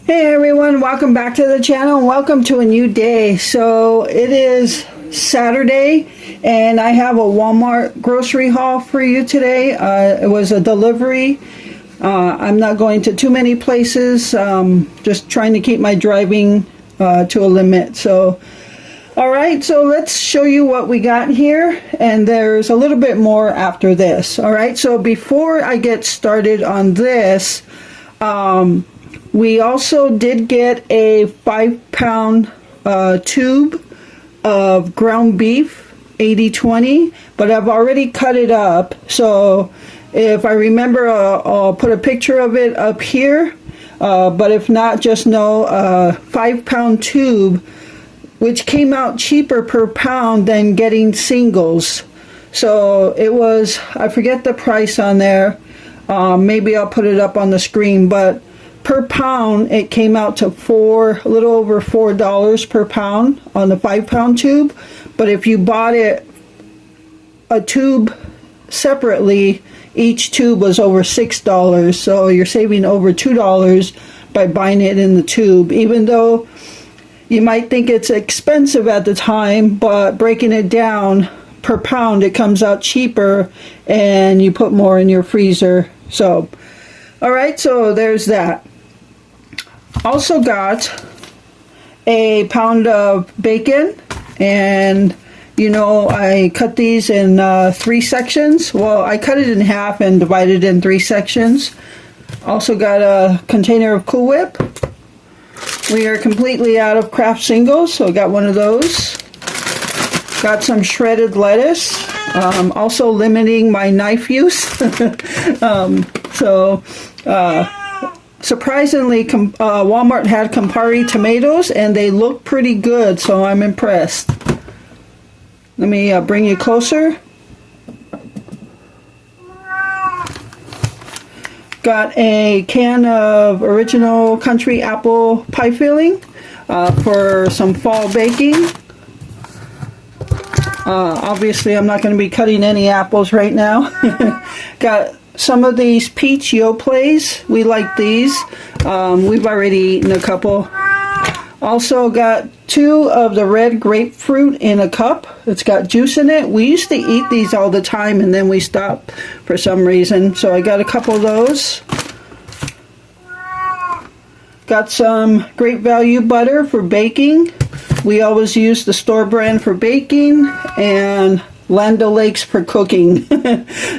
Hey everyone, welcome back to the channel and welcome to a new day. So it is Saturday and I have a Walmart grocery haul for you today. It was a delivery. I'm not going to too many places, just trying to keep my driving to a limit. So alright, so let's show you what we got here, and there's a little bit more after this. Alright, so before I get started on this, we also did get a 5-pound tube of ground beef, 80/20, but I've already cut it up. So if I remember, I'll put a picture of it up here. But if not, just know a 5-pound tube, which came out cheaper per pound than getting singles. So it was, I forget the price on there. Maybe I'll put it up on the screen, but per pound it came out to a little over $4 per pound on the 5-pound tube. But if you bought it a tube separately, each tube was over $6, so you're saving over $2 by buying it in the tube, even though you might think it's expensive at the time, but breaking it down per pound, it comes out cheaper and you put more in your freezer. So alright, so there's that. Also got a pound of bacon, and you know, I cut these in 3 sections. Well, I cut it in half and divided it in 3 sections. Also got a container of Cool Whip. We are completely out of Kraft Singles, so I got one of those. Got some shredded lettuce. Also limiting my knife use. Surprisingly, Walmart had Campari tomatoes, and they look pretty good, so I'm impressed. Let me bring you closer. Got a can of original country apple pie filling for some fall baking. Obviously, I'm not going to be cutting any apples right now. Got some of these peach Yoplays. We like these. We've already eaten a couple. Also got 2 of the red grapefruit in a cup. It's got juice in it. We used to eat these all the time and then we stopped for some reason. So I got a couple of those. Got some Great Value butter for baking. We always use the store brand for baking and Land O'Lakes for cooking.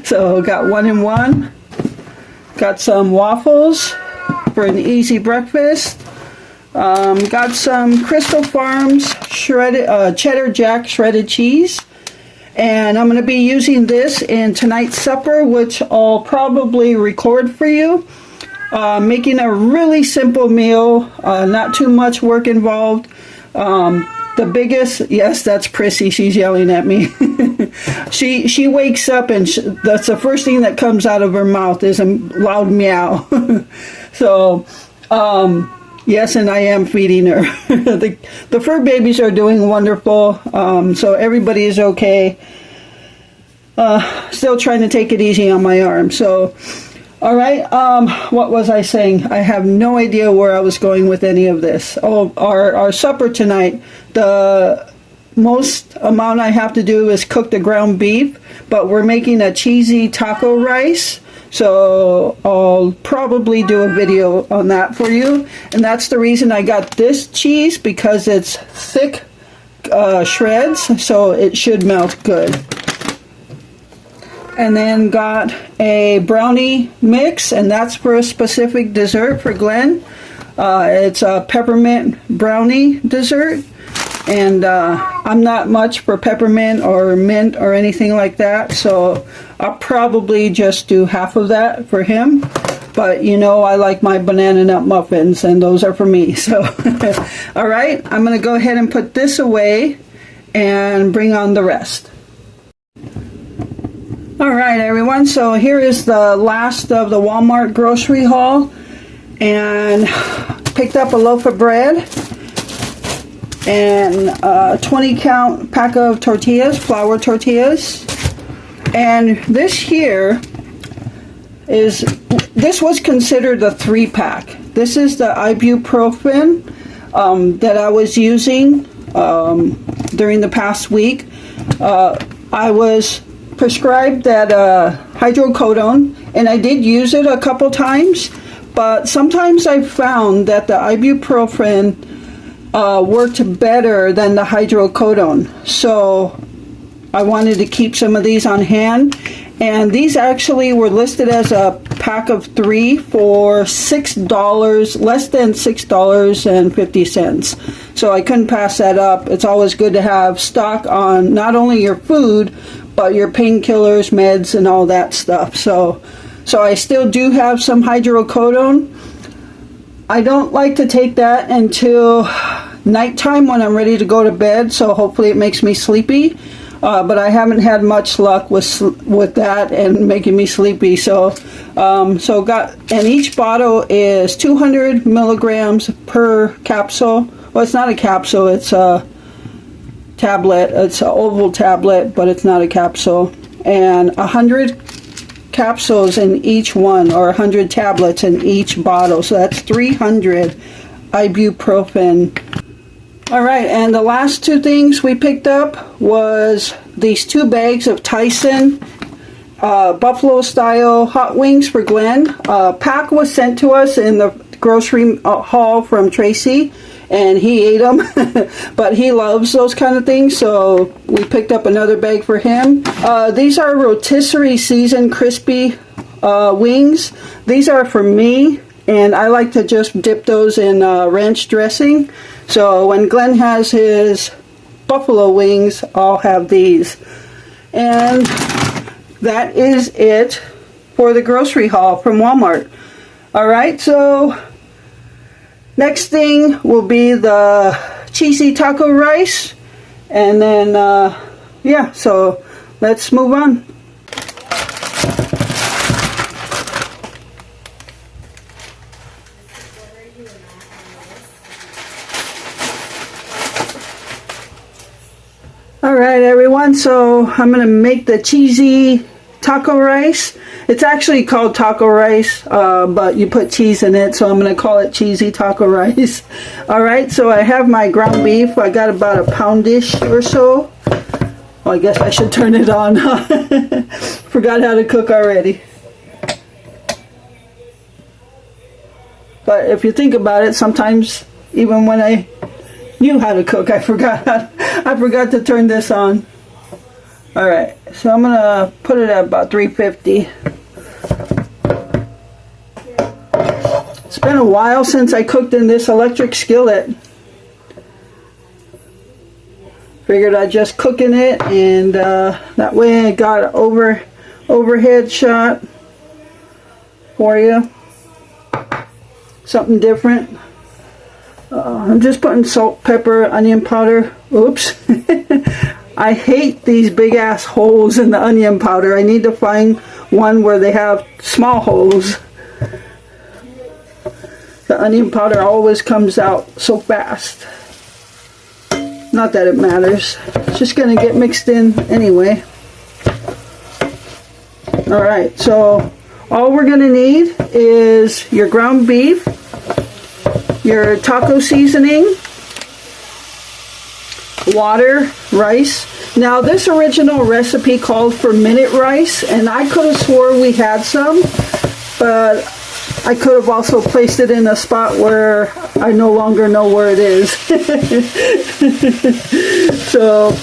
So got 1 in 1. Got some waffles for an easy breakfast. Got some Crystal Farms shredded Cheddar Jack shredded cheese, and I'm going to be using this in tonight's supper, which I'll probably record for you. Making a really simple meal, not too much work involved. The biggest, yes, that's Prissy, she's yelling at me. She wakes up and that's the first thing that comes out of her mouth is a loud meow. So, yes, and I am feeding her. The fur babies are doing wonderful, so everybody is okay. Still trying to take it easy on my arm. So, all right, what was I saying? I have no idea where I was going with any of this. Oh, our supper tonight, the most amount I have to do is cook the ground beef, but we're making a cheesy taco rice. So I'll probably do a video on that for you. And that's the reason I got this cheese, because it's thick shreds, so it should melt good. And then got a brownie mix, and that's for a specific dessert for Glenn. It's a peppermint brownie dessert. And I'm not much for peppermint or mint or anything like that, so I'll probably just do half of that for him. But you know, I like my banana nut muffins, and those are for me. So, all right, I'm going to go ahead and put this away and bring on the rest. All right, everyone, so here is the last of the Walmart grocery haul, and picked up a loaf of bread and a 20-count pack of tortillas, flour tortillas. And this here is this was considered a 3-pack. This is the ibuprofen that I was using during the past week. I was prescribed that hydrocodone, and I did use it a couple times, but sometimes I found that the ibuprofen worked better than the hydrocodone. So I wanted to keep some of these on hand, and these actually were listed as a pack of 3 for $6, less than $6.50. So I couldn't pass that up. It's always good to have stock on not only your food, but your painkillers, meds, and all that stuff. So I still do have some hydrocodone. I don't like to take that until nighttime when I'm ready to go to bed, so hopefully it makes me sleepy. But I haven't had much luck with that and making me sleepy. And each bottle is 200 milligrams per capsule. Well, it's not a capsule, it's a tablet. It's an oval tablet, but it's not a capsule. And 100 capsules in each one, or 100 tablets in each bottle. So that's 300 ibuprofen. All right, and the last 2 things we picked up was these 2 bags of Tyson buffalo style hot wings for Glenn. Pack was sent to us in the grocery haul from Tracy, and he ate them, but he loves those kind of things, so we picked up another bag for him. These are rotisserie seasoned crispy wings. These are for me, and I like to just dip those in ranch dressing. So when Glenn has his buffalo wings, I'll have these. And that is it for the grocery haul from Walmart. Alright, so next thing will be the cheesy taco rice. And then, yeah, so let's move on. Alright everyone, so I'm going to make the cheesy taco rice. It's actually called taco rice, but you put cheese in it, so I'm going to call it cheesy taco rice. Alright, so I have my ground beef. I got about a poundish or so. Well, I guess I should turn it on. Forgot how to cook already. But if you think about it, sometimes even when I knew how to cook, I forgot to turn this on. Alright, so I'm gonna put it at about 350. It's been a while since I cooked in this electric skillet. Figured I'd just cook in it, and that way I got an overhead shot for you. Something different. I'm just putting salt, pepper, onion powder. Oops. I hate these big ass holes in the onion powder. I need to find one where they have small holes. The onion powder always comes out so fast. Not that it matters. It's just going to get mixed in anyway. Alright, so all we're going to need is your ground beef, your taco seasoning, water, rice. Now this original recipe called for minute rice, and I could have swore we had some, but I could have also placed it in a spot where I no longer know where it is. So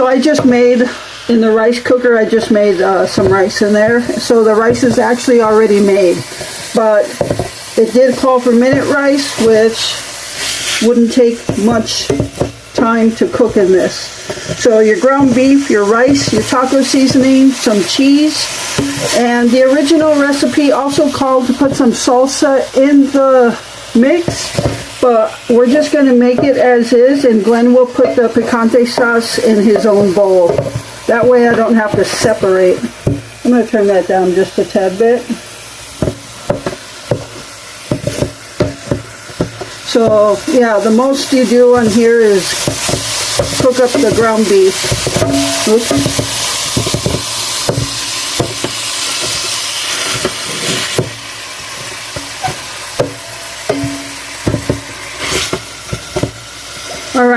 I just made, in the rice cooker, I just made some rice in there. So the rice is actually already made, but it did call for minute rice, which wouldn't take much time to cook in this. So your ground beef, your rice, your taco seasoning, some cheese, and the original recipe also called to put some salsa in the mix, but we're just going to make it as is, and Glenn will put the picante sauce in his own bowl. That way I don't have to separate. I'm going to turn that down just a tad bit. So yeah, the most you do on here is cook up the ground beef. Oops.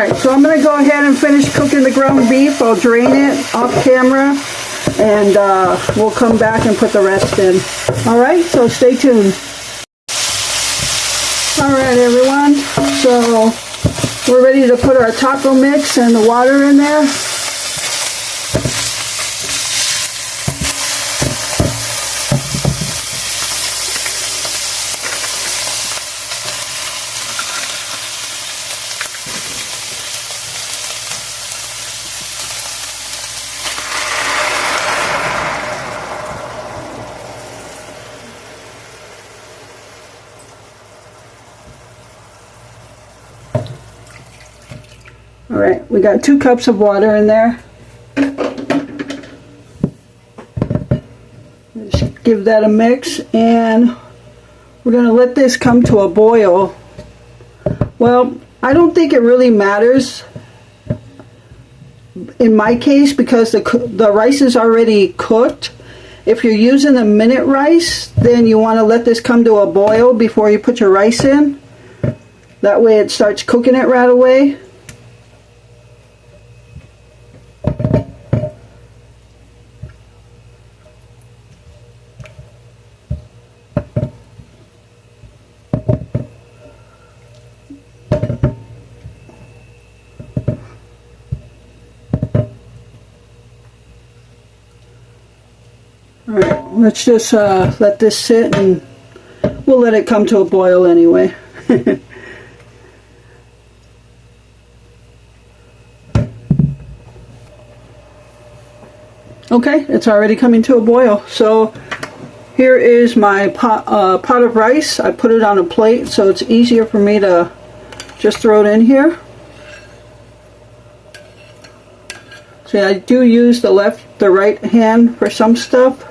Alright, so I'm going to go ahead and finish cooking the ground beef. I'll drain it off camera and we'll come back and put the rest in. Alright, so stay tuned. Alright everyone, so we're ready to put our taco mix and the water in there. Alright, we got 2 cups of water in there. Just give that a mix, and we're going to let this come to a boil. Well, I don't think it really matters in my case because the rice is already cooked. If you're using the minute rice, then you want to let this come to a boil before you put your rice in. That way it starts cooking it right away. Alright, let's just let this sit, and we'll let it come to a boil anyway. Okay, it's already coming to a boil. So here is my pot of rice. I put it on a plate so it's easier for me to just throw it in here. See, I do use the right hand for some stuff.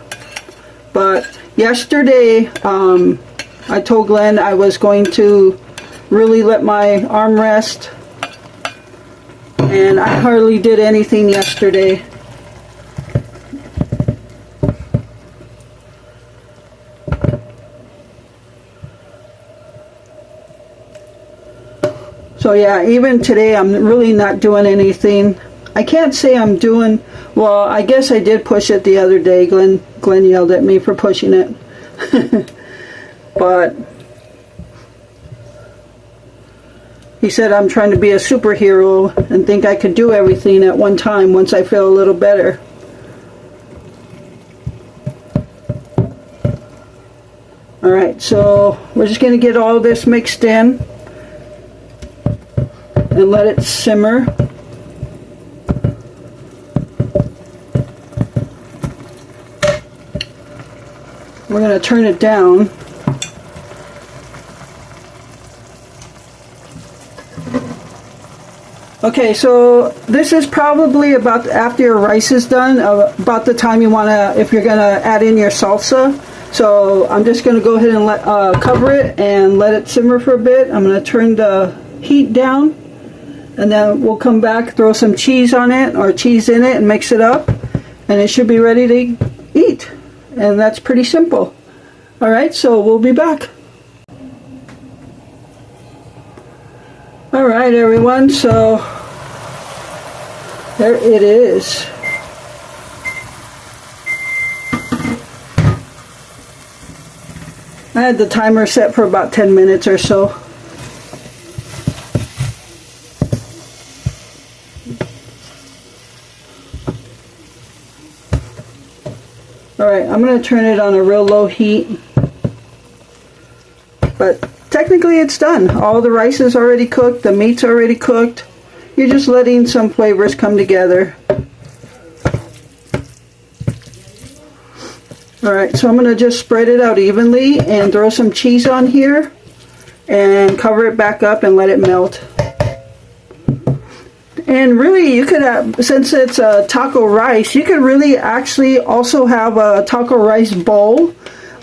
But yesterday, I told Glenn I was going to really let my arm rest, and I hardly did anything yesterday. So yeah, even today I'm really not doing anything. I can't say I'm doing, well, I guess I did push it the other day. Glenn yelled at me for pushing it. But he said I'm trying to be a superhero and think I could do everything at one time once I feel a little better. Alright, so we're just going to get all this mixed in and let it simmer. We're going to turn it down. Okay, so this is probably about after your rice is done, about the time you want to, if you're going to add in your salsa. So I'm just going to go ahead and cover it and let it simmer for a bit. I'm going to turn the heat down, and then we'll come back, throw some cheese on it or cheese in it and mix it up, and it should be ready to eat. And that's pretty simple. Alright, so we'll be back. Alright everyone, so there it is. I had the timer set for about 10 minutes or so. Alright, I'm going to turn it on a real low heat. But technically it's done. All the rice is already cooked, the meat's already cooked. You're just letting some flavors come together. Alright, so I'm going to just spread it out evenly and throw some cheese on here and cover it back up and let it melt. And really, you could have, since it's a taco rice, you could really actually also have a taco rice bowl.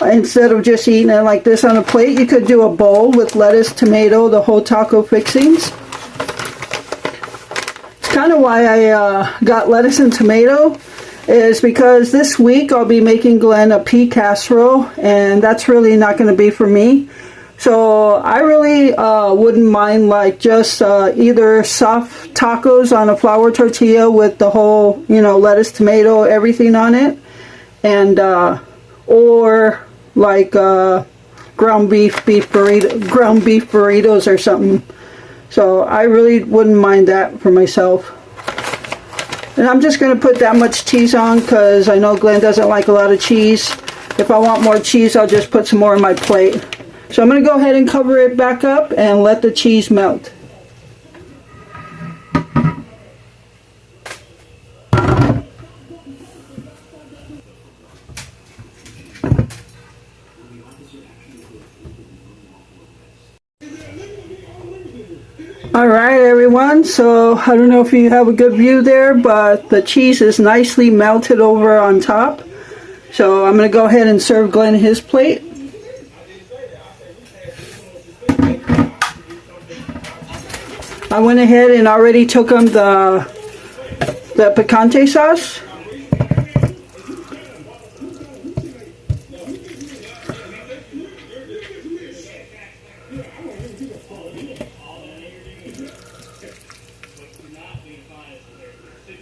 Instead of just eating it like this on a plate, you could do a bowl with lettuce, tomato, the whole taco fixings. It's kind of why I got lettuce and tomato, is because this week I'll be making Glenn a pea casserole, and that's really not going to be for me. So I really wouldn't mind like just either soft tacos on a flour tortilla with the whole, you know, lettuce, tomato, everything on it, and or like ground beef burritos or something. So I really wouldn't mind that for myself. And I'm just going to put that much cheese on because I know Glenn doesn't like a lot of cheese. If I want more cheese, I'll just put some more on my plate. So I'm going to go ahead and cover it back up and let the cheese melt. Alright everyone, so I don't know if you have a good view there, but the cheese is nicely melted over on top. So I'm going to go ahead and serve Glenn his plate. I went ahead and already took him the picante sauce.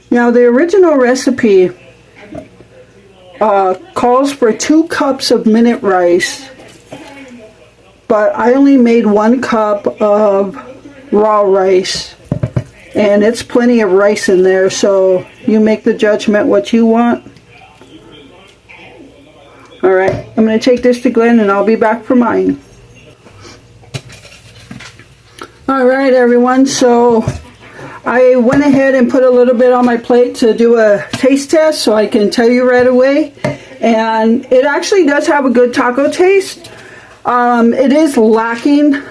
Now the original recipe calls for 2 cups of minute rice, but I only made 1 cup of raw rice, and it's plenty of rice in there, so you make the judgment what you want. Alright, I'm going to take this to Glenn and I'll be back for mine. Alright everyone, so I went ahead and put a little bit on my plate to do a taste test so I can tell you right away. And it actually does have a good taco taste. It is lacking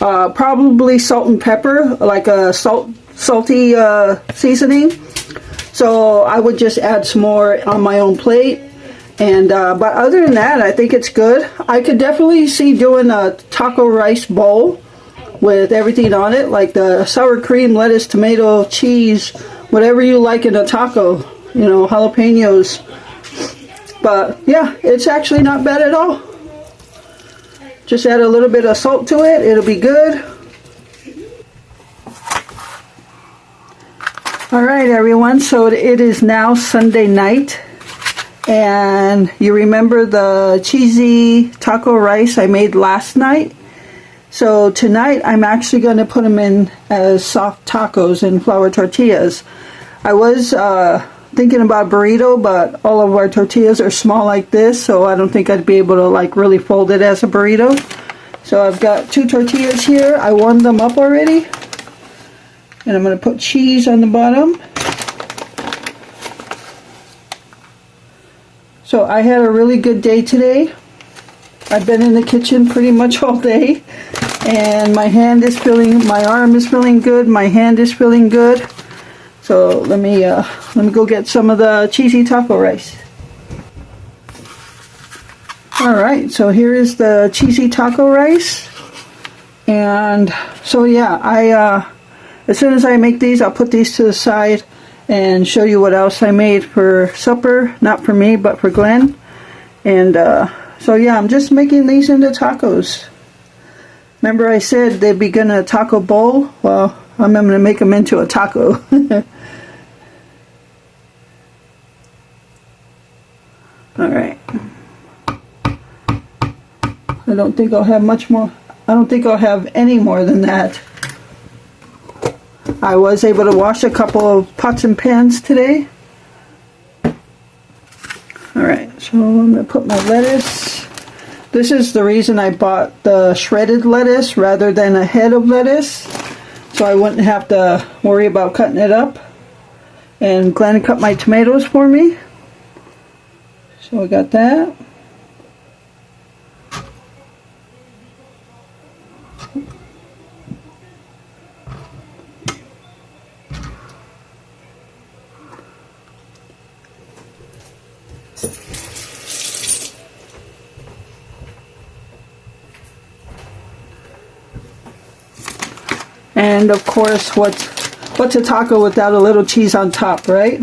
probably salt and pepper, like a salty seasoning. So I would just add some more on my own plate. And but other than that, I think it's good. I could definitely see doing a taco rice bowl with everything on it, like the sour cream, lettuce, tomato, cheese, whatever you like in a taco, you know, jalapenos. But yeah, it's actually not bad at all. Just add a little bit of salt to it, it'll be good. Alright everyone, so it is now Sunday night, and you remember the cheesy taco rice I made last night? So tonight I'm actually going to put them in as soft tacos and flour tortillas. I was thinking about burrito, but all of our tortillas are small like this, so I don't think I'd be able to like really fold it as a burrito. So I've got 2 tortillas here. I warmed them up already. And I'm going to put cheese on the bottom. So I had a really good day today. I've been in the kitchen pretty much all day, and my arm is feeling good, my hand is feeling good. So let me go get some of the cheesy taco rice. Alright, so here is the cheesy taco rice. And so yeah, as soon as I make these, I'll put these to the side and show you what else I made for supper. Not for me, but for Glenn. And so yeah, I'm just making these into tacos. Remember I said they'd be gonna taco bowl? Well, I'm gonna make them into a taco. Alright. I don't think I'll have much more. I don't think I'll have any more than that. I was able to wash a couple of pots and pans today. Alright, so I'm going to put my lettuce. This is the reason I bought the shredded lettuce rather than a head of lettuce, so I wouldn't have to worry about cutting it up. And Glenn cut my tomatoes for me. So I got that. And of course, what's a taco without a little cheese on top, right?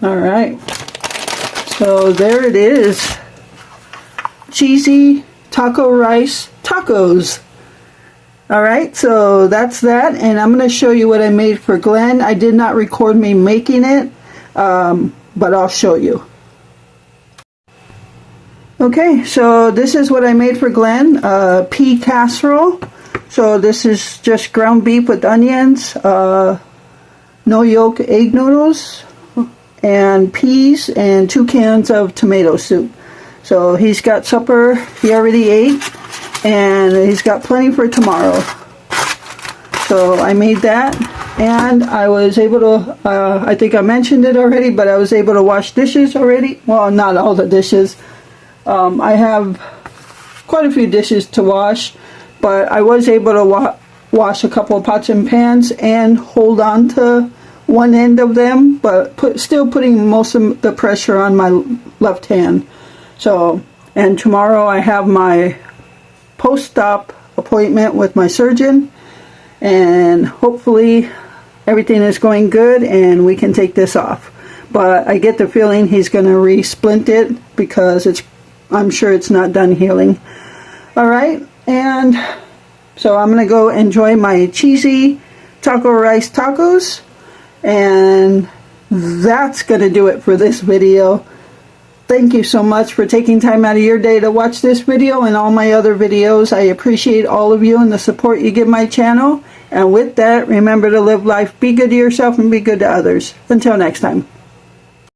All right. So there it is. Cheesy taco rice tacos. All right, so that's that, and I'm going to show you what I made for Glenn. I did not record me making it, but I'll show you. Okay, so this is what I made for Glenn, pea casserole. So this is just ground beef with onions, no yolk egg noodles, and peas, and 2 cans of tomato soup. So he's got supper, he already ate, and he's got plenty for tomorrow. So I made that, and I was able to, I think I mentioned it already, but I was able to wash dishes already. Well, not all the dishes. I have quite a few dishes to wash, but I was able to wash a couple of pots and pans and hold on to one end of them, but still putting most of the pressure on my left hand. So, and tomorrow I have my post-op appointment with my surgeon, and hopefully everything is going good and we can take this off. But I get the feeling he's going to re-splint it because I'm sure it's not done healing. All right, and so I'm going to go enjoy my cheesy taco rice tacos, and that's going to do it for this video. Thank you so much for taking time out of your day to watch this video and all my other videos. I appreciate all of you and the support you give my channel. And with that, remember to live life, be good to yourself, and be good to others. Until next time.